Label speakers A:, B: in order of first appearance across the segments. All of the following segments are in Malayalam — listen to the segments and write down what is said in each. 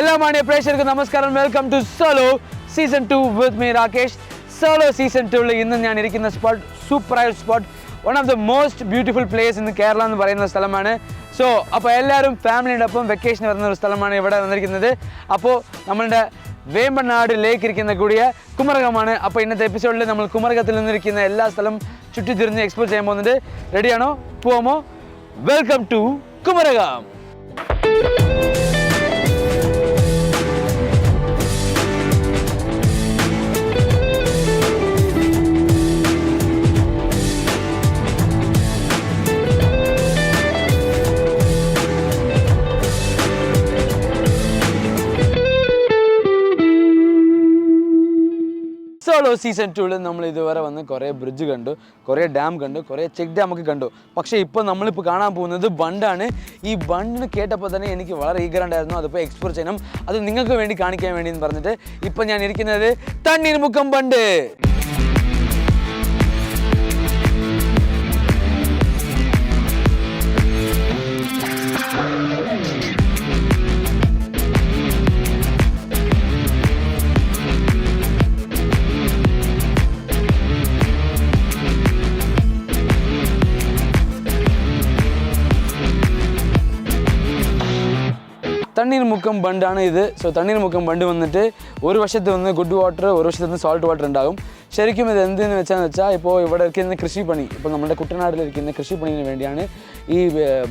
A: എല്ലാ മാന്യ പ്രേക്ഷകർക്കും നമസ്കാരം. Welcome to solo season 2 with me Rakesh. Solo season 2 ഇന്ന് ഞാൻ ഇരിക്കുന്ന സ്പോട്ട് സൂപ്പറായ spot, one of the most beautiful place ഇന്ന് കേരള എന്ന് പറയുന്ന സ്ഥലമാണ്. സോ അപ്പോൾ എല്ലാവരും ഫാമിലിയുടെ ഒപ്പം വെക്കേഷൻ വരുന്ന ഒരു സ്ഥലമാണ് ഇവിടെ വന്നിരിക്കുന്നത്. അപ്പോൾ നമ്മളുടെ വേമ്പനാട് ലേക്ക് ഇരിക്കുന്ന കൂടിയ കുമരകമാണ്. അപ്പോൾ ഇന്നത്തെ എപ്പിസോഡിൽ നമ്മൾ കുമരകത്തിൽ നിന്നിരിക്കുന്ന എല്ലാ സ്ഥലം ചുറ്റിത്തിരിഞ്ഞ് എക്സ്പ്ലോർ ചെയ്യാൻ പോകുന്നുണ്ട്. റെഡിയാണോ? പോവാമോ? Welcome to Kumarakom. Solo season 2 നമ്മൾ ഇതുവരെ വന്ന് കുറേ ബ്രിഡ്ജ് കണ്ടു, കുറേ ഡാം കണ്ടു, കുറേ ചെക്ക് ഡാം ഒക്കെ കണ്ടു. പക്ഷേ ഇപ്പോൾ നമ്മളിപ്പോൾ കാണാൻ പോകുന്നത് ബണ്ടാണ്. ഈ ബണ്ടിന് കേട്ടപ്പോൾ തന്നെ എനിക്ക് വളരെ ഈഗറുണ്ടായിരുന്നു അതിപ്പോൾ എക്സ്പ്ലോർ ചെയ്യണം, അത് നിങ്ങൾക്ക് വേണ്ടി കാണിക്കാൻ വേണ്ടി എന്ന് പറഞ്ഞിട്ട് ഇപ്പം ഞാൻ ഇരിക്കുന്നത് തണ്ണീർമുക്കം ബണ്ട്. തണ്ണീർമുക്കം ബണ്ടാണ് ഇത്. സോ തണ്ണീർമുക്കം ബണ്ട് വന്നിട്ട് ഒരു വശത്ത് വന്ന് ഗുഡ് വാട്ടർ, ഒരു വശത്ത് നിന്ന് സോൾട്ട് വാട്ടർ ഉണ്ടാകും. ശരിക്കും ഇത് എന്തെന്ന് വെച്ചാൽ ഇപ്പോൾ ഇവിടെ ഇരിക്കുന്ന കൃഷിപ്പണി, ഇപ്പോൾ നമ്മുടെ കുട്ടനാട്ടിലിരിക്കുന്ന കൃഷിപ്പണിന് വേണ്ടിയാണ് ഈ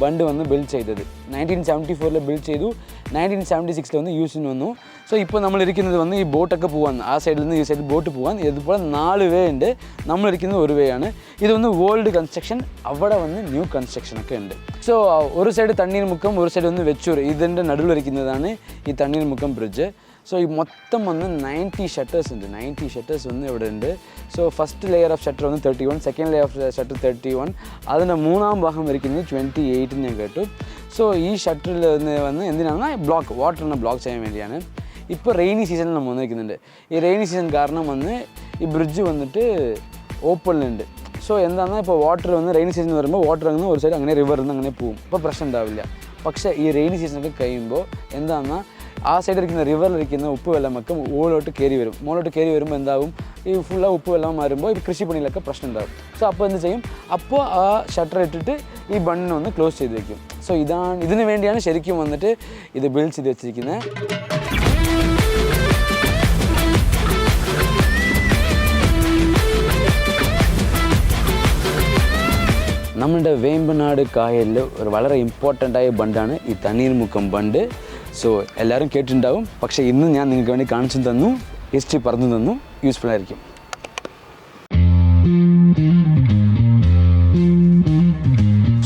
A: ബണ്ട് വന്ന് ബിൽഡ് ചെയ്തത്. 1974 ബിൽഡ് ചെയ്തു, 1976 വന്ന് യൂസിന് വന്നു. സോ ഇപ്പോൾ നമ്മളിരിക്കുന്നത് വന്ന് ഈ ബോട്ടൊക്കെ പോകാൻ, ആ സൈഡിൽ നിന്ന് ഈ സൈഡിൽ ബോട്ട് പോകാൻ ഇതുപോലെ 4 വേ ഉണ്ട്. നമ്മളിരിക്കുന്നത് ഒരു വേ ആണ്. ഇതൊന്ന് ഓൾഡ് കൺസ്ട്രക്ഷൻ, അവിടെ വന്ന് ന്യൂ കൺസ്ട്രക്ഷൻ ഒക്കെ ഉണ്ട്. സോ ഒരു സൈഡ് തണ്ണീർമുക്കം, ഒരു സൈഡ് വന്ന് വെച്ചൂർ, ഇതിൻ്റെ നടുവിലിരിക്കുന്നതാണ് ഈ തണ്ണീർമുക്കം ബ്രിഡ്ജ്. സോ ഈ മൊത്തം വന്ന് 90 ഷട്ടേഴ്സ് ഉണ്ട്. 90 ഷട്ടേഴ്സ് വന്ന് ഇവിടെ ഉണ്ട്. So first layer of shutter വന്ന് 31, സെക്കൻഡ് ലെയർ ഓഫ് ഷട്ടർ 31, അതിൻ്റെ മൂന്നാം ഭാഗം വരിക്കുന്നത് 28 ഞാൻ കേട്ടു. സോ ഈ ഷട്ടറിൽ വന്ന് എന്തിനാണ് ബ്ലോക്ക്, വാട്ടറിനെ ബ്ലോക്ക് ചെയ്യാൻ വേണ്ടിയാണ്. ഇപ്പോൾ റെയിനി സീസണിൽ നമ്മൾ വന്നിരിക്കുന്നുണ്ട്. ഈ റെയിനി സീസൺ കാരണം വന്ന് ഈ ബ്രിഡ്ജ് വന്നിട്ട് ഓപ്പണിലുണ്ട്. സോ എന്താണെന്നാൽ ഇപ്പോൾ വാട്ടർ വന്ന് റെയിനി സീസൺ വരുമ്പോൾ വാട്ടർ അങ്ങ് ഒരു സൈഡ് അങ്ങനെ റിവറിൽ നിന്ന് അങ്ങനെ പോവും, അപ്പോൾ പ്രശ്നം ഉണ്ടാവില്ല. പക്ഷേ ഈ റെയിനി സീസണൊക്കെ കഴിയുമ്പോൾ എന്താണെന്നാൽ ആ സൈഡിലിരിക്കുന്ന റിവറിലിരിക്കുന്ന ഉപ്പ് വെള്ളമൊക്കെ മുകളിലോട്ട് കയറി വരും. മുകളിലോട്ട് കയറി വരുമ്പോൾ എന്താവും, ഈ ഫുള്ള് ഉപ്പ് വെള്ളം മാറുമ്പോൾ ഈ കൃഷിപ്പണിയിലൊക്കെ പ്രശ്നം ഉണ്ടാകും. സോ അപ്പോൾ എന്ത് ചെയ്യും, അപ്പോൾ ആ ഷട്ടർ ഇട്ടിട്ട് ഈ ബണ്ണിനെ ഒന്ന് ക്ലോസ് ചെയ്ത് വയ്ക്കും. സോ ഇതിന് വേണ്ടിയാണ് ശരിക്കും വന്നിട്ട് ഇത് ബിൽഡ് ചെയ്ത് വെച്ചിരിക്കുന്നത്. നമ്മുടെ വേമ്പനാട് കായലിൽ ഒരു വളരെ ഇമ്പോർട്ടൻ്റായ ബണ്ടാണ് ഈ തണ്ണീർമുക്കം ബണ്ട്. സോ എല്ലാവരും കേട്ടിട്ടുണ്ടാവും, പക്ഷേ ഇന്ന് ഞാൻ നിങ്ങൾക്ക് വേണ്ടി കാണിച്ചു തന്നു, ഹിസ്റ്ററി പറഞ്ഞു തന്നു, യൂസ്ഫുൾ ആയിരിക്കും.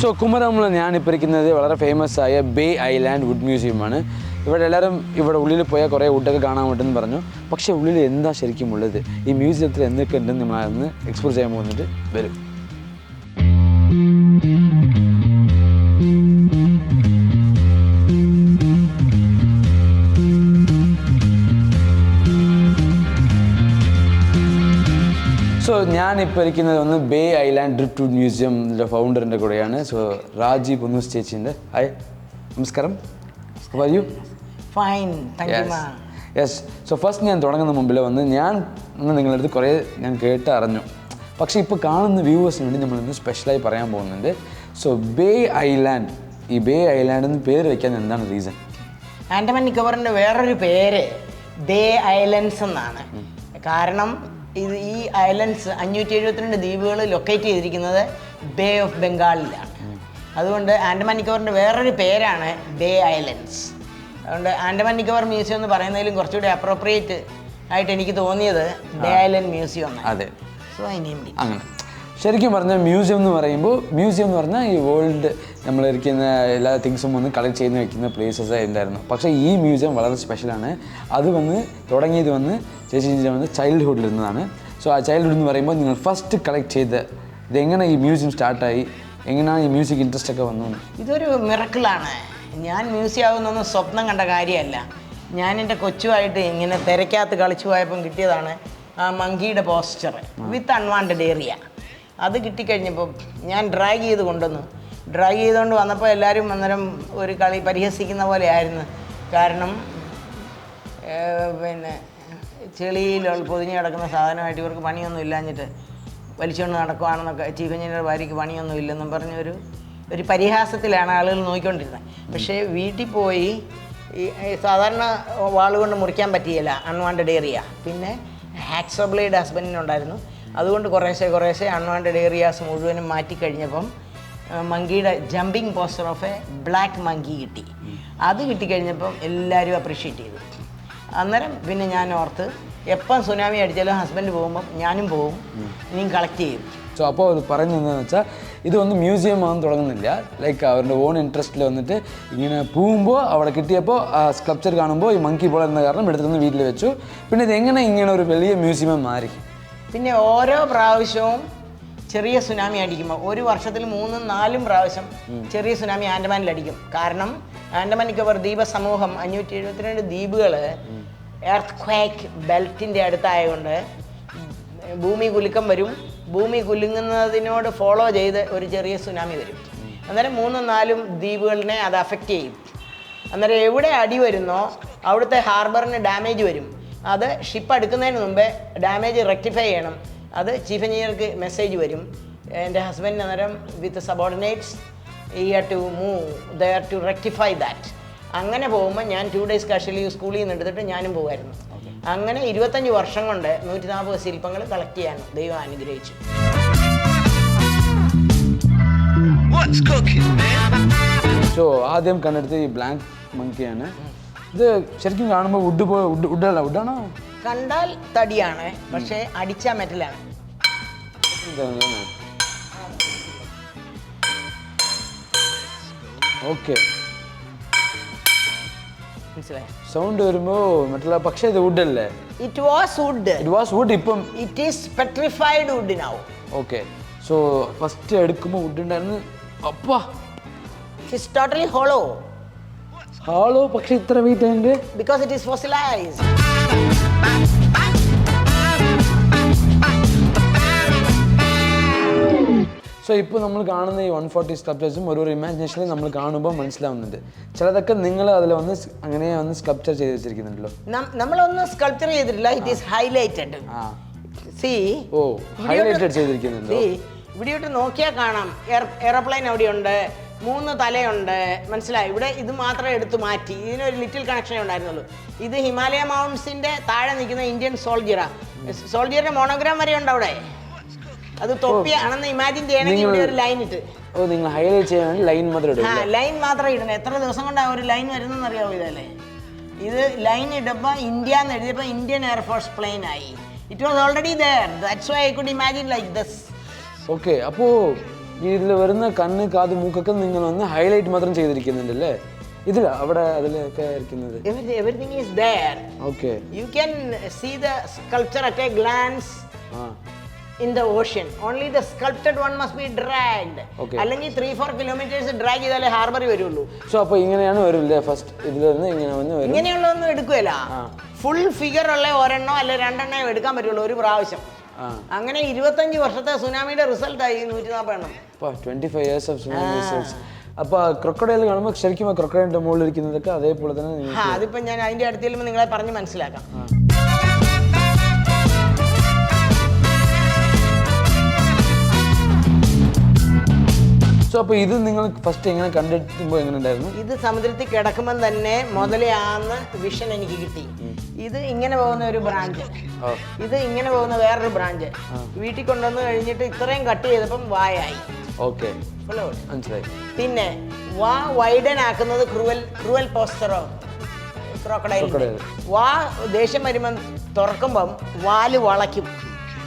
A: സോ കുമരകമുള്ള ഞാനിപ്പോൾ ഇരിക്കുന്നത് വളരെ ഫേമസ് ആയ ബേ ഐലാൻഡ് വുഡ് മ്യൂസിയമാണ്. ഇവിടെ എല്ലാവരും ഇവിടെ ഉള്ളിൽ പോയാൽ കുറേ വുഡൊക്കെ കാണാൻ പറ്റുമെന്ന് പറഞ്ഞു. പക്ഷേ ഉള്ളിൽ എന്താ ശരിക്കും ഉള്ളത്, ഈ മ്യൂസിയത്തിൽ എന്തൊക്കെ ഉണ്ടെന്ന് നമ്മളൊന്ന് എക്സ്പ്ലോർ ചെയ്യാൻ പോകുന്നിട്ട് വരും. സോ ഞാനിപ്പോൾ ഇരിക്കുന്നത് ഒന്ന് ബേ ഐലാൻഡ് ഡ്രിഫ്റ്റ് വുഡ് മ്യൂസിയമിൻ്റെ ഫൗണ്ടറിൻ്റെ കൂടെയാണ്. സോ രാജി പുന്നൂസ് ചേച്ചിൻ്റെ. ഹായ്, നമസ്കാരം. പറയൂ.
B: Fine,
A: yes. സോ ഫസ്റ്റ് ഞാൻ തുടങ്ങുന്ന മുമ്പിൽ വന്ന് ഞാൻ നിങ്ങളുടെ അടുത്ത് കുറേ ഞാൻ കേട്ട് അറിഞ്ഞു. പക്ഷേ ഇപ്പോൾ കാണുന്ന വ്യൂവേഴ്സിന് വേണ്ടി നമ്മളിന്ന് സ്പെഷ്യലായി പറയാൻ പോകുന്നുണ്ട്. സോ ബേ ഐലാൻഡ്, ഈ ബേ ഐലാൻഡ് എന്ന് പേര് വയ്ക്കാൻ എന്താണ് റീസൺ?
B: ആൻഡമാൻ നിക്കോബറിൻ്റെ വേറൊരു പേര് ബേ ഐലൻഡ്സ് എന്നാണ്. കാരണം ഈ ഐലൻഡ്സ് 572 ദ്വീപുകൾ ലൊക്കേറ്റ് ചെയ്തിരിക്കുന്നത് ബേ ഓഫ് ബംഗാളിലാണ്. അതുകൊണ്ട് ആൻഡമാൻ നിക്കോബറിൻ്റെ വേറൊരു പേരാണ് ബേ ഐലൻഡ്സ്. അതുകൊണ്ട് ആൻഡമാൻ നിക്കോബർ മ്യൂസിയം എന്ന് പറയുന്നതിലും കുറച്ചുകൂടി അപ്രോപ്രിയേറ്റ് ആയിട്ട് എനിക്ക് തോന്നിയത് ബേ ഐലൻഡ് മ്യൂസിയം ആണ്.
A: അതെ.
B: സോ
A: അങ്ങനെ ശരിക്കും പറഞ്ഞാൽ മ്യൂസിയം എന്ന് പറഞ്ഞാൽ ഈ വേൾഡ് നമ്മളിരിക്കുന്ന എല്ലാ തിങ്സും വന്ന് കളക്ട് ചെയ്ത് വെക്കുന്ന പ്ലേസസ് ഉണ്ടായിരുന്നു. പക്ഷേ ഈ മ്യൂസിയം വളരെ സ്പെഷ്യലാണ്. അത് തുടങ്ങിയത് ചേച്ചി ചൈൽഡ്ഹുഡിൽ ഇരുന്നതാണ്. സോ ആ ചൈൽഡ്ഹുഡ് എന്ന് പറയുമ്പോൾ നിങ്ങൾ ഫസ്റ്റ് കളക്ട് ചെയ്ത് ഇതെങ്ങനെ ഈ മ്യൂസിയം സ്റ്റാർട്ടായി, എങ്ങനെയാണ് ഈ മ്യൂസിക് ഇൻട്രസ്റ്റ് ഒക്കെ വന്നത്?
B: ഇതൊരു മിറക്കിളാണ്. ഞാൻ മ്യൂസിയം ആവുന്നൊന്നും സ്വപ്നം കണ്ട കാര്യമല്ല. ഞാൻ എൻ്റെ കൊച്ചുമായിട്ട് ഇങ്ങനെ തിരക്കകത്ത് കളിച്ചു പോയപ്പം കിട്ടിയതാണ് ആ മങ്കിയുടെ പോസ്റ്റർ വിത്ത് അൺവാണ്ടഡ് ഏരിയ. അത് കിട്ടിക്കഴിഞ്ഞപ്പോൾ ഞാൻ ഡ്രാഗ് ചെയ്ത് കൊണ്ടുവന്നു. ഡ്രാഗ് ചെയ്തുകൊണ്ട് വന്നപ്പോൾ എല്ലാവരും അന്നേരം ഒരു കളി പരിഹസിക്കുന്ന പോലെ ആയിരുന്നു. കാരണം പിന്നെ ചെളിയിൽ പൊതിഞ്ഞ് കിടക്കുന്ന സാധനമായിട്ട് ഇവർക്ക് പണിയൊന്നും ഇല്ലാഞ്ഞിട്ട് വലിച്ചുകൊണ്ട് നടക്കുവാണെന്നൊക്കെ ചീഫ് എഞ്ചിനീയർ ഭാര്യയ്ക്ക് പണിയൊന്നും ഇല്ലെന്നും പറഞ്ഞൊരു പരിഹാസത്തിലാണ് ആളുകൾ നോക്കിക്കൊണ്ടിരുന്നത്. പക്ഷേ വീട്ടിൽ പോയി ഈ സാധാരണ വാളുകൊണ്ട് മുറിക്കാൻ പറ്റിയില്ല അൺവാണ്ടഡ് ഏരിയ. പിന്നെ ഹാക്സോ ബ്ലേഡ് ഹസ്ബൻഡിനുണ്ടായിരുന്നു. അതുകൊണ്ട് കുറേശ്ശെ അൺവാണ്ടഡ് ഏരിയാസ് മുഴുവനും മാറ്റിക്കഴിഞ്ഞപ്പം മങ്കിയുടെ jumping poster of a black monkey കിട്ടി. അത് കിട്ടിക്കഴിഞ്ഞപ്പം എല്ലാവരും അപ്രീഷിയേറ്റ് ചെയ്തു. അന്നേരം പിന്നെ ഞാൻ ഓർത്ത് എപ്പം സുനാമി അടിച്ചാലും ഹസ്ബൻഡ് പോകുമ്പം ഞാനും പോകും, ഇനിയും കളക്ട് ചെയ്യും.
A: സോ അപ്പോൾ അത് പറയുന്നതെന്ന് വെച്ചാൽ ഇതൊന്നും മ്യൂസിയം ആകാൻ തുടങ്ങുന്നില്ല. ലൈക്ക് അവരുടെ ഓൺ ഇൻട്രസ്റ്റിൽ വന്നിട്ട് ഇങ്ങനെ പോകുമ്പോൾ അവിടെ കിട്ടിയപ്പോൾ ആ സ്കൾപ്ചർ കാണുമ്പോൾ ഈ മങ്കി പോലെ എന്ന കാരണം എടുത്തുനിന്ന് വീട്ടിൽ വെച്ചു. പിന്നെ ഇത് എങ്ങനെ ഇങ്ങനെ ഒരു വലിയ മ്യൂസിയം മാറി?
B: പിന്നെ ഓരോ പ്രാവശ്യവും ചെറിയ സുനാമി അടിക്കുമ്പോൾ ഒരു വർഷത്തിൽ 3-4 പ്രാവശ്യം ചെറിയ സുനാമി ആൻഡമാനിൽ അടിക്കും. കാരണം ആൻഡമാൻ നിക്കോബാർ ദ്വീപ സമൂഹം 572 ദ്വീപുകൾ എർത്ത് ക്വേക്ക് ബെൽറ്റിൻ്റെ അടുത്തായതുകൊണ്ട് ഭൂമി കുലുക്കം വരും. ഭൂമി കുലുങ്ങുന്നതിനോട് ഫോളോ ചെയ്ത് ഒരു ചെറിയ സുനാമി വരും. അന്നേരം 3-4 ദ്വീപുകളിനെ അത് അഫക്റ്റ് ചെയ്യും. അന്നേരം എവിടെ അടി വരുന്നോ അവിടുത്തെ ഹാർബറിന് ഡാമേജ് വരും. അത് ഷിപ്പ് എടുക്കുന്നതിന് മുമ്പേ ഡാമേജ് റെക്ടിഫൈ ചെയ്യണം. അത് ചീഫ് എഞ്ചിനീയർക്ക് മെസ്സേജ് വരും. എൻ്റെ ഹസ്ബൻഡ് അന്നേരം with subordinates to move there to rectify that. അങ്ങനെ പോകുമ്പോൾ ഞാൻ 2 ഡേയ്സ് കാഷ്വൽ ലീവ് സ്കൂളിൽ നിന്ന് എടുത്തിട്ട് ഞാനും പോകുമായിരുന്നു. അങ്ങനെ 25 വർഷം കൊണ്ട് 140 ശില്പങ്ങൾ കളക്ട് ചെയ്യാൻ ദൈവം അനുഗ്രഹിച്ചു.
A: സോ ആദ്യം കണ്ടെടുത്ത് ഈ ബ്ലാക്ക് മങ്കിയാണ്. ഇത് ശരിക്കും കാണുമ്പോൾ വുഡാണോ?
B: കണ്ടാൽ തടിയാണ്, പക്ഷേ അടിച്ചാൽ മെറ്റലാണ്.
A: ഓക്കെ,
B: മനസ്സിലായി.
A: സൗണ്ട് വരുമ്പോൾ മെറ്റല, പക്ഷേ ഇത് വുഡ് അല്ലേ?
B: It was wood.
A: ഇപ്പം
B: it is petrified wood now.
A: Okay, so first എടുക്കുമ്പോൾ വുഡ് ഉണ്ടായിരുന്നു. അപ്പാ,
B: ഇറ്റ്സ് ടോട്ടലി ഹോളോ.
A: പക്ഷേ ഇത്ര വെയിറ്റ് ഉണ്ട്
B: because it is fossilized.
A: So ഇപ്പോൾ നമ്മൾ കാണുന്ന ഈ 140 സ്കൾപ്ചേഴ്സും ഒരു ഇമാജിനേഷനിൽ നമ്മൾ കാണുമ്പോൾ മനസ്സിലാവുന്നുണ്ട്. ചിലതൊക്കെ നിങ്ങൾ അതിൽ വന്ന് അങ്ങനെ വന്ന് സ്കൾപ്ചർ ചെയ്ത് വെച്ചിരിക്കുന്നുണ്ടല്ലോ.
B: നമ്മളൊന്നും സ്കൾപ്ചർ ചെയ്തിട്ടില്ല. It is highlighted.
A: ഹൈലൈറ്റഡ് ചെയ്തിരിക്കുന്നുണ്ടോ?
B: ഇവിടെയോട്ട് നോക്കിയാൽ കാണാം എയർപ്ലെയിൻ അവിടെയുണ്ട്, 3 തലയുണ്ട്. മനസ്സിലായി? ഇവിടെ ഇത് മാത്രം എടുത്തു മാറ്റി. ഇതിനൊരു ലിറ്റിൽ കണക്ഷനേ ഉണ്ടായിരുന്നുള്ളൂ. ഇത് ഹിമാലയ മൗണ്ട്സിന്റെ താഴെ നിൽക്കുന്ന ഇന്ത്യൻ സോൾജിയറിന്റെ മോണോഗ്രാം വരെ ഉണ്ട് അവിടെ. അത് തൊപ്പിയാണെന്ന് ഇമാജിൻ ചെയ്യണമെങ്കിൽ ഇവിടെ ഒരു ലൈൻ ഇട്ട്.
A: നിങ്ങൾ ഹൈലൈറ്റ് ചെയ്യാൻ വേണ്ടി ലൈൻ മാത്രം ഇടും.
B: ലൈൻ മാത്രം ഇടണം. എത്ര ദിവസം കൊണ്ടാണ് ഒരു ലൈൻ വരുന്നതെന്ന് അറിയാമോ? ഇതല്ലേ, ഇത് ലൈൻ ഇടുമ്പോൾ ഇന്ത്യ എന്ന് എഴുതിയപ്പോൾ ഇന്ത്യൻ എയർഫോഴ്സ് പ്ലെയിൻ ആയി. It was already there. That's why I could imagine like this.
A: Okay, അപ്പോൾ ഇതിൽ വരുന്ന കണ്ണ്, കാത്, മൂക്കൊക്കെ നിങ്ങൾ വന്ന് ഹൈലൈറ്റ് മാത്രം ചെയ്തിരിക്കുന്നുണ്ടല്ലേ? ഇതിലാ അവിടെ അതിലൊക്കെ ഇരിക്കുന്നത്?
B: Everything is there.
A: Okay.
B: You can see the sculpture at a glance in the ocean. Only the sculpted one must be dragged. അല്ലെങ്കിൽ 3-4 kilometers ഡ്രാഗ് ചെയ്താലേ ഹാർബറിൽ വരുള്ളൂ.
A: സോ അപ്പോൾ ഇങ്ങനെയാണ് വരില്ലേ? ഫസ്റ്റ് ഇതിൽ നിന്ന് ഇങ്ങനെ വന്ന് വരും.
B: ഇങ്ങനെയുള്ളതൊന്നും എടുക്കുകയില്ല. ഫുൾ ഫിഗർ ഉള്ള ഒരെണ്ണോ അല്ലെ 2 എണ്ണോ എടുക്കാൻ പറ്റുള്ളൂ ഒരു പ്രാവശ്യം. അങ്ങനെ 25 വർഷത്തെ സുനാമിയുടെ റിസൾട്ട് ആയി 140 എണ്ണം.
A: 25 years of tsunami results. അപ്പോൾ ക്രൊക്കഡൈൽ കാണുമ്പോൾ ശരിക്കും ആ ക്രൊക്കഡൈലിന്റെ മുകളിൽ ഇരിക്കുന്നതൊക്കെ അതേപോലെ തന്നെ.
B: അതിപ്പോൾ ഞാൻ അതിൻ്റെ അടുത്ത് ചെല്ലുമ്പോൾ നിങ്ങളെ പറഞ്ഞ് മനസ്സിലാക്കാം.
A: സോ അപ്പോൾ ഇത് നിങ്ങൾ ഫസ്റ്റ് എങ്ങനെ കണ്ടെത്തുമ്പോൾ എങ്ങനെ ഉണ്ടായിരുന്നു?
B: ഇത് സമുദ്രത്തിൽ കിടക്കുമ്പം തന്നെ മുതലയാന്ന് വിഷൻ എനിക്ക് കിട്ടി. ഇത് ഇങ്ങനെ പോകുന്ന ഒരു ബ്രാഞ്ച്, ഇത് ഇങ്ങനെ പോകുന്ന വേറൊരു ബ്രാഞ്ച്. വീട്ടിൽ കൊണ്ടുവന്ന് കഴിഞ്ഞിട്ട് ഇത്രയും കട്ട് ചെയ്തപ്പം വായായി.
A: ഓക്കെ, മനസ്സിലായി.
B: പിന്നെ വാ വൈഡൻ ആക്കുന്നത് ക്രൂവൽ പോസ്റ്ററോ ക്രോക്കഡൈൽ. വാ ദേഷ്യം വരുമ്പം തുറക്കുമ്പം വാല് വളയ്ക്കും.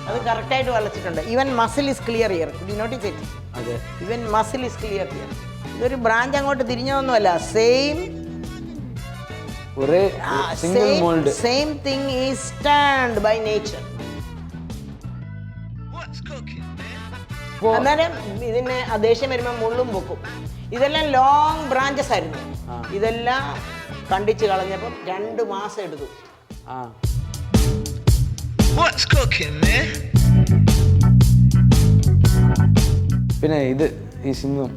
B: അത് കറക്റ്റായിട്ട് വളച്ചിട്ടുണ്ട്. Even muscle is clear here. Do notice it?
A: അതെ,
B: even muscle is clear here. ഇതൊരു ബ്രാഞ്ച് അങ്ങോട്ട് തിരിഞ്ഞൊന്നുമല്ല. Same thing is stand by nature. അന്നേരം ഇതിനെ ദേഷ്യം വരുമ്പോൾ മുള്ളും പൊക്കും. ഇതെല്ലാം ലോങ് ബ്രാഞ്ചസ് ആയിരുന്നു. ഇതെല്ലാം കണ്ടിച്ച് കളഞ്ഞപ്പം 2 മാസം എടുത്തു.
A: പിന്നെ ഇത് ഈ സിംഹം,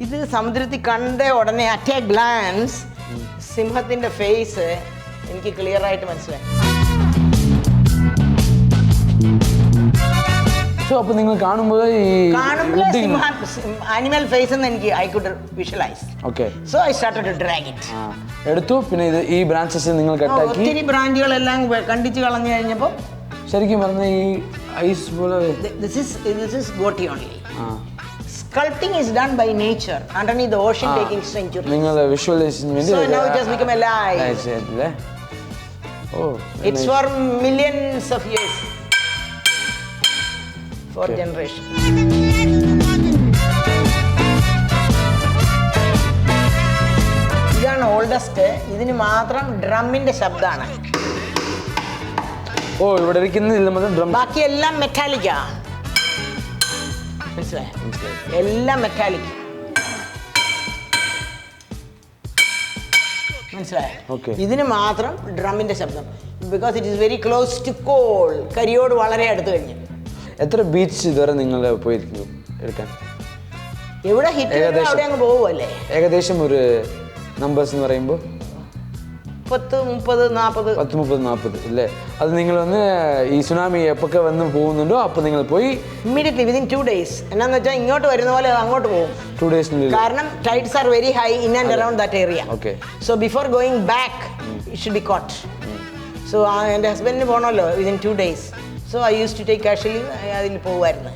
A: ഇത്
B: സമുദ്രത്തിൽ കണ്ട ഉടനെ അറ്റ് എ ഗ്ലാൻസ് സിംഹത്തിന്റെ ഫേസ് എനിക്ക് ക്ലിയർ ആയിട്ട് മനസ്സിലായി.
A: സോ അപ്പോൾ നിങ്ങൾ കാണുമ്പോൾ ഈ
B: ആനിമൽ ഫേസ് എന്ന് എനിക്ക് I could visualise.
A: Okay.
B: So I started to drag it.
A: എടുത്തു. പിന്നെ ഇത് ഈ ബ്രാഞ്ചസ് നിങ്ങൾ കട്ടാക്കി
B: ഒത്തിരി ബ്രാഞ്ചുകളെല്ലാം കണ്ടിച്ച് കളഞ്ഞു കഴിഞ്ഞപ്പോൾ
A: ശരിക്കും പറഞ്ഞ ഈ ഐസ് പോലെ
B: this is goatee only. Sculpting is done by nature underneath the ocean, taking centuries.
A: നിങ്ങൾ വിഷ്വലൈസിന് വേണ്ടി
B: So now it has become alive.
A: Oh,
B: it's for millions of years, for generation. ഇതാണ് ഓൾഡസ്റ്റ്. ഇതിന് മാത്രം ഡ്രമ്മിന്റെ ശബ്ദമാണ്.
A: ഓ, ഇവിടെ ഇരിക്കുന്നില്ല മാത്രം ഡ്രം.
B: ബാക്കി എല്ലാം മെറ്റാലിക്കാ. മനസ്സിലായോ? എല്ലാം മെറ്റാലിക്. മനസ്സിലായോ? ഇതിന് മാത്രം ഡ്രമ്മിന്റെ ശബ്ദം. Because it is very close to coal. കരിയോട് വളരെ അടുത്ത് കഴിഞ്ഞു.
A: എത്ര ബീച്ച് ഇതുവരെ നിങ്ങൾ പോയിരിക്കും എടുക്കാൻ?
B: എവിടെ ഹിറ്റ് അവിടെ അങ്ങ് പോകുമല്ലേ?
A: ഏകദേശം ഒരു നമ്പേഴ്സ് എന്ന് പറയുമ്പോൾ
B: 10, 30, 40.
A: 10, 30, 40 അല്ലേ? അത് നിങ്ങൾ വന്ന് ഈ സുനാമി എപ്പൊക്കെ വന്ന് പോകുന്നുണ്ടോ അപ്പോൾ നിങ്ങൾ പോയി
B: ഇമ്മീഡിയറ്റ്ലി വിതിൻ 2 days. എന്നാന്ന് വെച്ചാൽ ഇങ്ങോട്ട് വരുന്ന പോലെ അങ്ങോട്ട് പോകും.
A: 2 days.
B: കാരണം tides are very high in and around that area.
A: Okay.
B: So before going back it should be caught. So എൻ്റെ ഹസ്ബൻഡിന് പോകണമല്ലോ within 2 days. So I use to take casually അതിൽ പോകുമായിരുന്നു.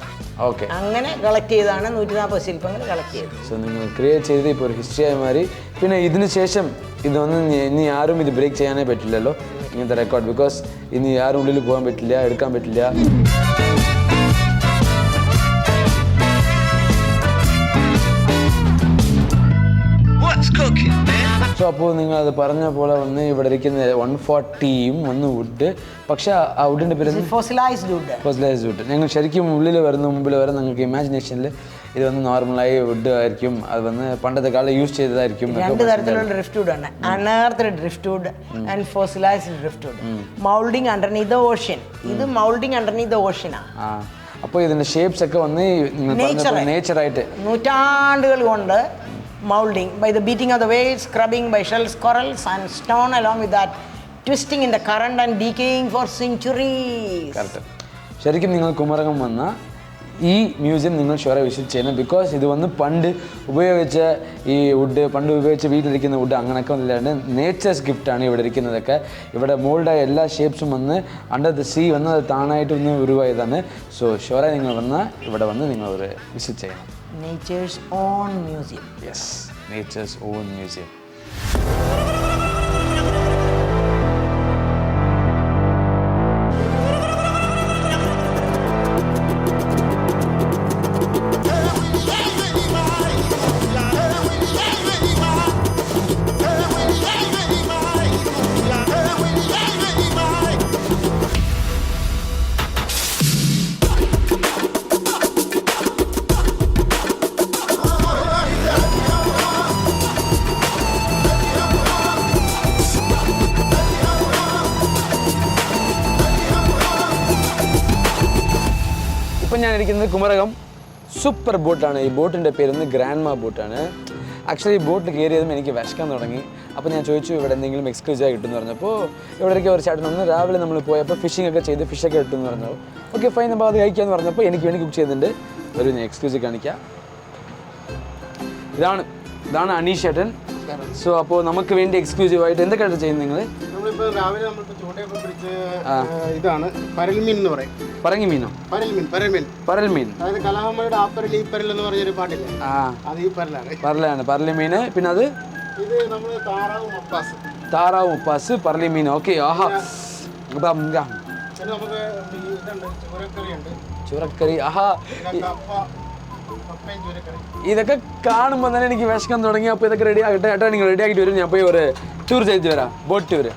A: ഓക്കെ.
B: അങ്ങനെ കളക്ട് ചെയ്താണ് 140 ശില്പങ്ങൾ കളക്ട് ചെയ്തത്.
A: സോ നിങ്ങൾ ക്രിയേറ്റ് ചെയ്ത് ഇപ്പോൾ ഒരു ഹിസ്റ്ററിയായി മാറി. പിന്നെ ഇതിന് ശേഷം ഇതൊന്നും ഇനി ആരും ഇത് ബ്രേക്ക് ചെയ്യാനേ പറ്റില്ലല്ലോ, ഇങ്ങനത്തെ റെക്കോർഡ്. ബിക്കോസ് ഇനി ആരും ഉള്ളിൽ പോകാൻ പറ്റില്ല, എടുക്കാൻ പറ്റില്ല. സോ അപ്പോൾ നിങ്ങൾ അത് പറഞ്ഞ പോലെ വന്ന് ഇവിടെ ഇരിക്കുന്ന 140യും വന്ന് വുഡ്. പക്ഷേ ആ വുഡിൻ്റെ പേര്
B: ഫോസിലൈസ്ഡ്
A: വുഡ്. ഞങ്ങൾ ശരിക്കും ഉള്ളിൽ വരുന്ന മുമ്പിൽ വരെ നിങ്ങൾക്ക് ഇമാജിനേഷനിൽ ഇത് വന്ന് നോർമലായി വുഡ് ആയിരിക്കും. അത് വന്ന് പണ്ടത്തെ കാലം യൂസ് ചെയ്തതായിരിക്കും.
B: 2 തരത്തിലുള്ള ഡ്രിഫ്റ്റ് വുഡ് ആണ്. Unearth drift wood and fossilized drift wood. Moulding underneath the ocean. ഇത് മൗൾഡിങ് അണ്ടർനീത്ത് ദ ഓഷ്യനാണ്.
A: അപ്പോൾ ഇതിന്റെ ഷേപ്സ് ഒക്കെ വന്ന് നേച്ചറായിട്ട്
B: നൂറ്റാണ്ടുകൾ കൊണ്ട് moulding by the beating of the waves, scrubbing by shells, corals and stone along with that twisting in the current and decaying for centuries.
A: Correct. ശരിക്കും നിങ്ങൾ കുമരകം വന്ന ഈ മ്യൂസിയം നിങ്ങൾ ഷുവറെ വിസിറ്റ് ചെയ്യണം. ബിക്കോസ് ഇത് വന്ന് പണ്ട് ഉപയോഗിച്ച ഈ വുഡ്, പണ്ട് ഉപയോഗിച്ച് വീട്ടിലിരിക്കുന്ന വുഡ് അങ്ങനെയൊക്കെ ഒന്നുമില്ലാണ്ട് നേച്ചേഴ്സ് ഗിഫ്റ്റാണ് ഇവിടെ ഇരിക്കുന്നതൊക്കെ. ഇവിടെ മോൾഡായ എല്ലാ ഷേപ്സും വന്ന് അണ്ടർ ദ സീ വന്ന് അത് താണായിട്ട് ഒന്ന് ഉരുവായതാണ്. സോ ഷുവറെ നിങ്ങൾ ഇവിടെ വന്ന് നിങ്ങൾ ഒരു വിസിറ്റ് ചെയ്യണം.
B: Nature's own museum.
A: Yes, nature's own museum. ഇപ്പം ഞാൻ ഇരിക്കുന്നത് കുമരകം സൂപ്പർ ബോട്ടാണ്. ഈ ബോട്ടിൻ്റെ പേര് ഗ്രാൻഡ്മാ ബോട്ടാണ്. ആക്ച്വലി ബോട്ട് കയറിയതും എനിക്ക് വിശക്കാൻ തുടങ്ങി. അപ്പോൾ ഞാൻ ചോദിച്ചു ഇവിടെ എന്തെങ്കിലും എക്സ്ക്ലൂസീവായി കിട്ടുമെന്ന് പറഞ്ഞപ്പോൾ ഇവിടേക്ക് ഒരു ചേട്ടൻ വന്ന് രാവിലെ നമ്മൾ പോയപ്പോൾ ഫിഷിംഗ് ഒക്കെ ചെയ്ത് ഫിഷൊക്കെ കിട്ടുമെന്ന് പറഞ്ഞു. ഓക്കെ ഫൈൻ, അപ്പോൾ അത് കഴിക്കാമെന്ന് പറഞ്ഞപ്പോൾ എനിക്ക് വേണ്ടി കുക്ക് ചെയ്തിട്ടുണ്ട്. ഒരു ഞാൻ എക്സ്ക്ലൂസീവ് കാണിക്കാം. ഇതാണ് അനീഷ് ചേട്ടൻ. സോ അപ്പോൾ നമുക്ക് വേണ്ടി എക്സ്ക്ലൂസീവായിട്ട് എന്തൊക്കെയാണ് ചെയ്യുന്നത് നിങ്ങൾ?
C: നമ്മളിപ്പോൾ രാവിലെ നമ്മളിപ്പോൾ ചൂണ്ടയൊക്കെ പിടിച്ച് ഇതാണ് പരൽമീൻ എന്ന് പറയും.
A: പറങ്ങി മീനോ? പരൽമീൻ.
C: അതായത് കലാമയുടെ ആപ്പരൽ ഈപ്പരൽ എന്ന് പറഞ്ഞൊരു പാട്ടില്ലേ, അത് ഈ പരലാണ്.
A: പരലി മീൻ. പിന്നെ അത്
C: ഇത് നമ്മൾ
A: താറാവ് ഉപ്പാസ് പരലി മീൻ. ഓക്കെ. ആഹാ.
C: പിന്നെ നമുക്ക് ഇതുണ്ട്,
A: ചൂരക്കറി. ആഹാ. ഇതൊക്കെ കാണുമ്പോൾ തന്നെ എനിക്ക് വിശക്കാൻ തുടങ്ങി. അപ്പോൾ ഇതൊക്കെ റെഡി ആകട്ടെ. ഏട്ടാ നിങ്ങൾ റെഡി ആക്കിയിട്ട് വരും, ഞാൻ പോയി ഒരു ടൂർ ചെയ്തിട്ട് വരാം, ബോട്ട് ടൂർ.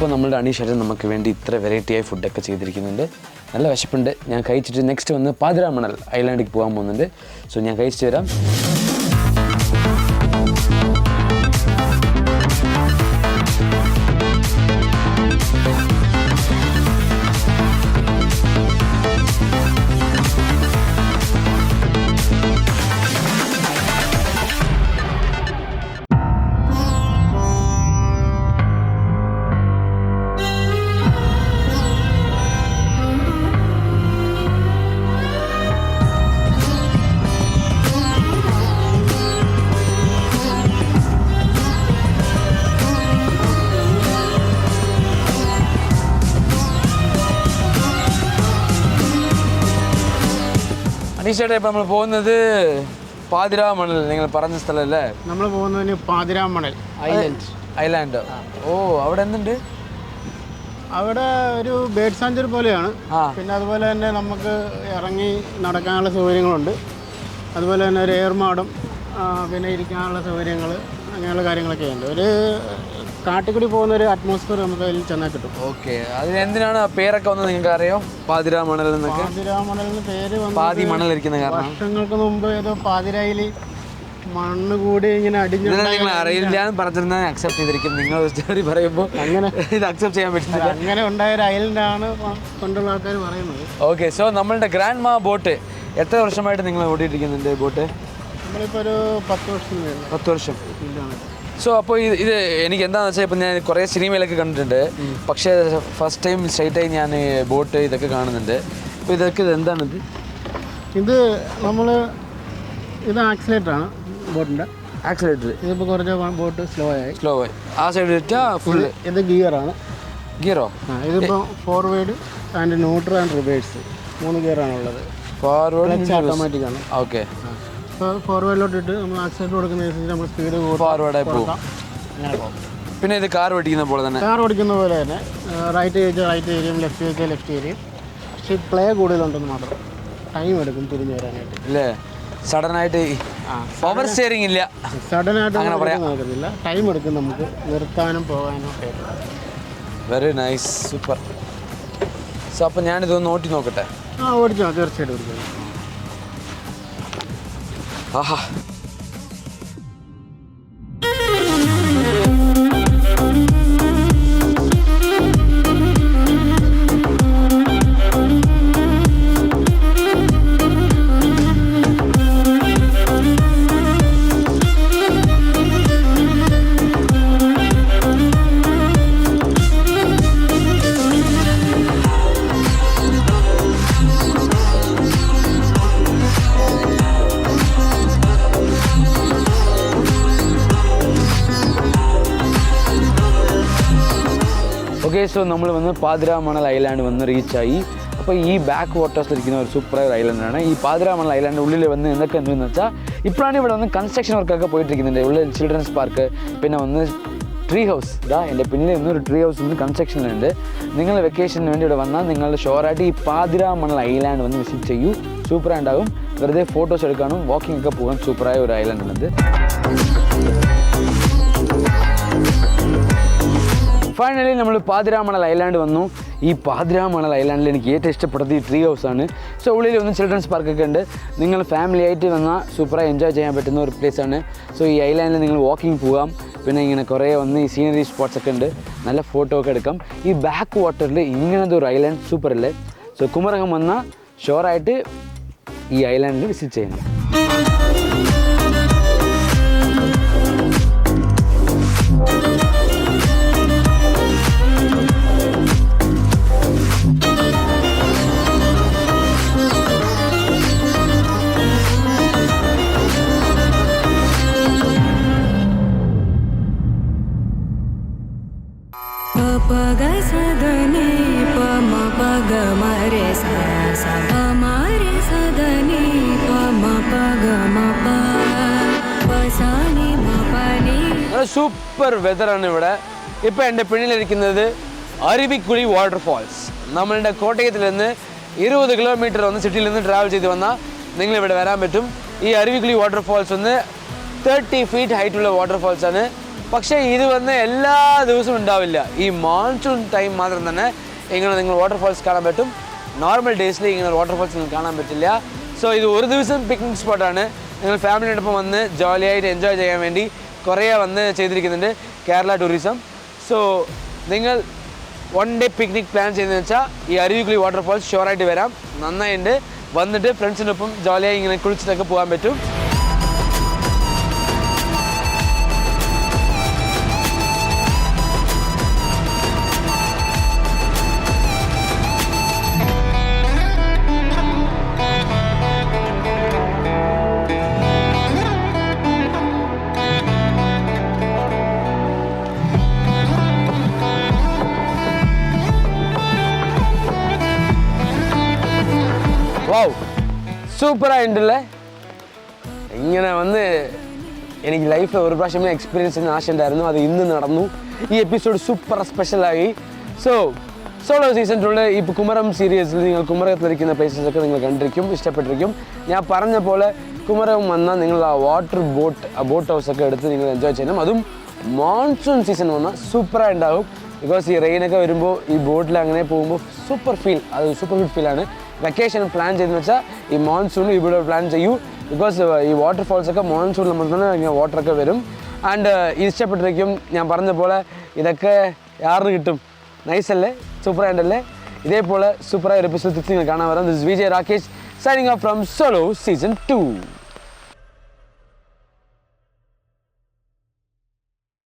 A: ഇപ്പോൾ നമ്മളുടെ അനീഷേട്ടൻ നമുക്ക് വേണ്ടി ഇത്ര വെറൈറ്റിയായി ഫുഡൊക്കെ ചെയ്തിരിക്കുന്നുണ്ട്. നല്ല വിശപ്പുണ്ട്. ഞാൻ കഴിച്ചിട്ട് നെക്സ്റ്റ് വന്ന് പാതിരാമണൽ ഐലാൻഡിൽ പോകാൻ പോകുന്നുണ്ട്. സോ ഞാൻ കഴിച്ചിട്ട് വരാം. അനീഷേട്ടാ, ഇപ്പം നമ്മൾ പോകുന്നത് പാതിരാമണൽ, നിങ്ങൾ പറഞ്ഞ സ്ഥലമല്ലേ?
C: നമ്മൾ പോകുന്നതിന് പാതിരാമണൽ
A: ഐലാൻഡ്. ഓ, അവിടെ എന്തുണ്ട്?
C: അവിടെ ഒരു ബേഡ് സാഞ്ചുറി പോലെയാണ്. പിന്നെ അതുപോലെ തന്നെ നമുക്ക് ഇറങ്ങി നടക്കാനുള്ള സൗകര്യങ്ങളുണ്ട്. അതുപോലെ തന്നെ ഒരു ഏർമാടും പിന്നെ ഇരിക്കാനുള്ള സൗകര്യങ്ങൾ അങ്ങനെയുള്ള കാര്യങ്ങളൊക്കെ ഉണ്ട്. ഒരു കാട്ടിക്കൂടി പോകുന്ന ഒരു അറ്റ്മോസ്ഫിയർ നമുക്ക് അതിൽ ചെന്നാൽ കിട്ടും.
A: ഓക്കെ, അതിന് എന്തിനാണ് പേരൊക്കെ വന്നത് നിങ്ങൾക്ക് അറിയാം? പാതിരാമണൽ എന്നൊക്കെ.
C: പാതിരാമണലിന് പേര്
A: പാതി മണൽ ഇരിക്കുന്ന കാരണം
C: വർഷങ്ങൾക്ക് മുമ്പ് ഏതോ പാതിരായിൽ മണ്ണ് കൂടി ഇങ്ങനെ അടിഞ്ഞു.
A: നിങ്ങൾ അറിയില്ല എന്ന് പറഞ്ഞിരുന്നാൽ അക്സെപ്റ്റ് ചെയ്തിരിക്കും. നിങ്ങൾ സ്റ്റോറി പറയുമ്പോൾ അങ്ങനെ ഇത് അക്സെപ്റ്റ് ചെയ്യാൻ പറ്റുന്നില്ല.
C: അങ്ങനെ ഉണ്ടായ ഒരു ഐലൻഡാണ് പണ്ടുള്ള ആൾക്കാർ പറയുന്നത്.
A: ഓക്കെ, സോ നമ്മളുടെ ഗ്രാൻഡ് മാ ബോട്ട് എത്ര വർഷമായിട്ട് നിങ്ങൾ ഓടിയിട്ടിരിക്കുന്നുണ്ട് ബോട്ട്?
C: നമ്മളിപ്പോൾ ഒരു 10 വർഷം.
A: 10 വർഷം. സോ അപ്പോൾ ഇത് എനിക്ക് എന്താണെന്ന് വെച്ചാൽ ഇപ്പം ഞാൻ കുറേ സിനിമയിലൊക്കെ കണ്ടിട്ടുണ്ട്, പക്ഷേ ഫസ്റ്റ് ടൈം സ്ട്രൈറ്റായി ഞാൻ ബോട്ട് ഇതൊക്കെ കാണുന്നുണ്ട്. അപ്പോൾ ഇതൊക്കെ എന്താണിത്?
C: ഇത് ഇത് ആക്സിലേറ്ററാണ് ബോട്ടിൻ്റെ.
A: ആക്സിലേറ്റർ.
C: ഇതിപ്പോൾ കുറച്ച് ബോട്ട് സ്ലോ ആയി.
A: ആ സൈഡ് ഫുള്ള്.
C: ഇത് ഗിയറാണ്.
A: ഗിയറോ?
C: ഇതിപ്പോൾ forward and neutral and reverse 3 ഗിയറാണുള്ളത്.
A: ഫോർവേഡ്
C: ഓട്ടോമാറ്റിക് ആണ്.
A: ഓക്കെ.
C: അപ്പോൾ ഫോർവേഡിലോട്ട് ഇട്ട് നമ്മൾ ആക്സിലേറ്റർ കൊടുക്കുന്നതനുസരിച്ച് നമ്മൾ സ്പീഡ്
A: ഫോർവേഡായി പോകും.
C: അങ്ങനെ പോകും.
A: പിന്നെ ഇത് കാർ ഓടിക്കുന്ന പോലെ തന്നെ.
C: കാർ ഓടിക്കുന്ന പോലെ തന്നെ റൈറ്റ് ചോദിച്ചാൽ റൈറ്റ് ഏരിയയും ലെഫ്റ്റ് ചോദിച്ചാൽ ലെഫ്റ്റ് ഏരിയയും. പക്ഷേ പ്ലേ കൂടുതലുണ്ടെന്ന് മാത്രം. ടൈം എടുക്കും തിരിഞ്ഞു വരാനായിട്ട്
A: അല്ലേ? സഡനായിട്ട് പവർ സ്റ്റിയറിംഗ് ഇല്ല.
C: സഡനായിട്ട് നടക്കുന്നില്ല. ടൈം എടുക്കും നമുക്ക് നിർത്താനും പോകാനും ഒക്കെ.
A: Very nice, super. സോ അപ്പോൾ ഞാനിതൊന്ന് ഓട്ടി നോക്കട്ടെ.
C: ഓടിച്ചോ, തീർച്ചയായിട്ടും ഓടിച്ചോ.
A: ആഹാ, ഓക്കെ. സോ നമ്മൾ വന്ന് പാതിരാമണൽ ഐലാൻഡ് വന്ന് റീച്ചായി. അപ്പോൾ ഈ ബാക്ക് വാട്ടേഴ്സിലിരിക്കുന്ന ഒരു സൂപ്പറായ ഐലൻഡാണ് ഈ പാതിരാമണൽ ഐലാൻഡ്. ഉള്ളിൽ വന്ന് എന്തൊക്കെ ഉണ്ടെന്ന് വെച്ചാൽ ഇപ്പോഴാണ് ഇവിടെ വന്ന് കൺസ്ട്രക്ഷൻ വർക്കൊക്കെ പോയിട്ടിരിക്കുന്നുണ്ട്. ഉള്ളിൽ ചിൽഡ്രൻസ് പാർക്ക്, പിന്നെ വന്ന് ട്രീ ഹൗസ്. എൻ്റെ പിന്നിൽ ഒരു ട്രീ ഹൗസ് വന്ന് കൺസ്ട്രക്ഷനിലുണ്ട്. നിങ്ങൾ വെക്കേഷന് വേണ്ടി ഇവിടെ വന്നാൽ നിങ്ങൾ ഷുവറായിട്ട് ഈ പാതിരാമണൽ ഐലാൻഡ് വന്ന് വിസിറ്റ് ചെയ്യൂ. സൂപ്പറായി ഉണ്ടാകും. വെറുതെ ഫോട്ടോസ് എടുക്കാനും വാക്കിംഗ് ഒക്കെ പോകാൻ സൂപ്പറായ ഒരു ഐലാൻഡാണിത്. ഫൈനലി നമ്മൾ പാതിരാമണൽ ഐലാൻഡ് വന്നു. ഈ പാതിരാമണൽ ഐലാൻഡിൽ എനിക്ക് ഏറ്റവും ഇഷ്ടപ്പെട്ടത് ഈ ട്രീ ഹൗസാണ്. സോ ഉള്ളിൽ ഒന്ന് ചിൽഡ്രൻസ് പാർക്കൊക്കെ ഉണ്ട്. നിങ്ങൾ ഫാമിലി ആയിട്ട് വന്നാൽ സൂപ്പറായി എൻജോയ് ചെയ്യാൻ പറ്റുന്ന ഒരു പ്ലേസാണ്. സോ ഈ ഐലാൻഡിൽ നിങ്ങൾ വാക്കിംഗ് പോകാം. പിന്നെ ഇങ്ങനെ കുറേ വന്ന് ഈ സീനറി സ്പോട്ട്സ് ഒക്കെ ഉണ്ട്. നല്ല ഫോട്ടോ ഒക്കെ എടുക്കാം. ഈ ബാക്ക് വാട്ടറിൽ ഇങ്ങനത്തെ ഒരു ഐലാൻഡ് സൂപ്പറല്ലേ? സോ കുമരകം വന്നാൽ ഷുവറായിട്ട് ഈ ഐലാൻഡിൽ വിസിറ്റ് ചെയ്യണം. സൂപ്പർ വെതറാണ് ഇവിടെ. ഇപ്പോൾ എൻ്റെ പിന്നിലിരിക്കുന്നത് അരുവിക്കുഴി വാട്ടർഫാൾസ്. നമ്മളുടെ കോട്ടയത്തിൽ നിന്ന് 20 കിലോമീറ്റർ വന്ന് സിറ്റിയിൽ നിന്ന് ട്രാവൽ ചെയ്ത് വന്നാൽ നിങ്ങളിവിടെ വരാൻ പറ്റും. ഈ അരുവിക്കുഴി വാട്ടർഫാൾസ് ഒന്ന് 30 ഫീറ്റ് ഹൈറ്റുള്ള വാട്ടർഫാൾസാണ്. പക്ഷേ ഇത് വന്ന് എല്ലാ ദിവസവും ഉണ്ടാവില്ല. ഈ മോൺസൂൺ ടൈം മാത്രം തന്നെ ഇങ്ങനെ നിങ്ങൾ വാട്ടർഫാൾസ് കാണാൻ പറ്റും. നോർമൽ ഡേയ്സിൽ ഇങ്ങനെ വാട്ടർഫാൾസ് നിങ്ങൾക്ക് കാണാൻ പറ്റില്ല. സോ ഇത് ഒരു ദിവസം പിക്നിക് സ്പോട്ടാണ്. നിങ്ങൾ ഫാമിലിയോടൊപ്പം വന്ന് ജോളിയായിട്ട് എൻജോയ് ചെയ്യാൻ വേണ്ടി കുറേ വന്ന് ചെയ്തിരിക്കുന്നുണ്ട് കേരള ടൂറിസം. സോ നിങ്ങൾ 1 day പിക്നിക് പ്ലാൻ ചെയ്യുന്നതെന്ന് വെച്ചാൽ ഈ അരുവിക്കുഴി വാട്ടർഫാൾസ് ഷുവറായിട്ട് വരാം. നന്നായിട്ടുണ്ട്. വന്നിട്ട് ഫ്രണ്ട്സിനൊപ്പം ജോളിയായി ഇങ്ങനെ കുളിച്ചിട്ടൊക്കെ പോകാൻ പറ്റും. വാവ്, സൂപ്പറായിട്ടുണ്ടല്ലേ. ഇങ്ങനെ വന്ന് എനിക്ക് ലൈഫിൽ ഒരു പ്രാവശ്യം എക്സ്പീരിയൻസ് ചെയ്യുന്ന ആശ ഉണ്ടായിരുന്നു. അത് ഇന്ന് നടന്നു. ഈ എപ്പിസോഡ് സൂപ്പർ സ്പെഷ്യലായി. സോളോ സീസൺ 2 ഇപ്പോൾ കുമരം സീരീസിൽ നിങ്ങൾ കുമരകത്തിലിരിക്കുന്ന പ്ലേസസ് ഒക്കെ നിങ്ങൾ കണ്ടിരിക്കും, ഇഷ്ടപ്പെട്ടിരിക്കും. ഞാൻ പറഞ്ഞ പോലെ കുമരം വന്നാൽ നിങ്ങൾ ആ ബോട്ട് ഹൗസ് ഒക്കെ എടുത്ത് നിങ്ങൾ എൻജോയ് ചെയ്യണം. അതും മോൺസൂൺ സീസൺ വന്നാൽ സൂപ്പറായി ഉണ്ടാകും. ബിക്കോസ് ഈ റെയിനൊക്കെ വരുമ്പോൾ ഈ ബോട്ടിൽ അങ്ങനെ പോകുമ്പോൾ സൂപ്പർ ഗുഡ് ഫീലാണ്. വെക്കേഷൻ പ്ലാൻ ചെയ്തെന്ന് വെച്ചാൽ ഈ മോൺസൂൺ ഇവിടെ പ്ലാൻ ചെയ്യൂ. ബിക്കോസ് ഈ വാട്ടർഫാൾസ് ഒക്കെ മോൺസൂണിൽ നമ്മൾ തന്നെ ഇങ്ങനെ വാട്ടറൊക്കെ വരും. ആൻഡ് ഇഷ്ടപ്പെട്ടിരിക്കും. ഞാൻ പറഞ്ഞ പോലെ ഇതൊക്കെ യാറിന് കിട്ടും. നൈസല്ലേ, സൂപ്പറായിട്ടല്ലേ? ഇതേപോലെ സൂപ്പറായ ഒരു എപ്പിസോഡ് നിങ്ങൾ കാണാൻ വരാം. This Vijay Rakesh signing off from solo season 2.